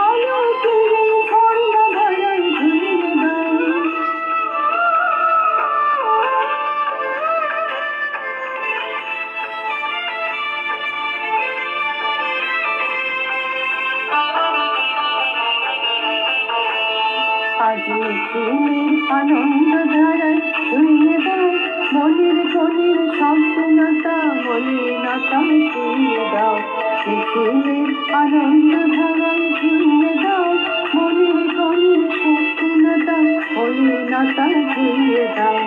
আলোকের ছন্দধারায় ধুয়ে দাও। আজও প্রেমের আনন্দ ধারায় ধুয়ে দাও মনের গলির সম্পূর্ণতা মলিনতা ধুয়ে দাও। প্রেমের আনন্দ ধারায় ধুয়ে দাও মনের গলির সম্পূর্ণতা মলিনতা ধুয়ে দাও।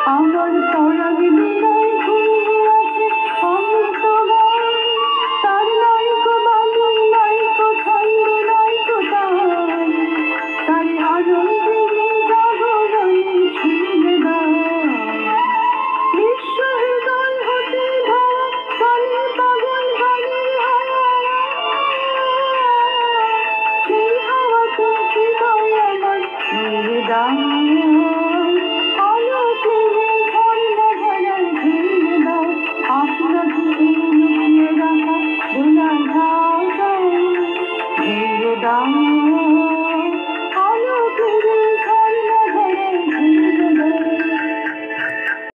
আমার পরাগ বিনা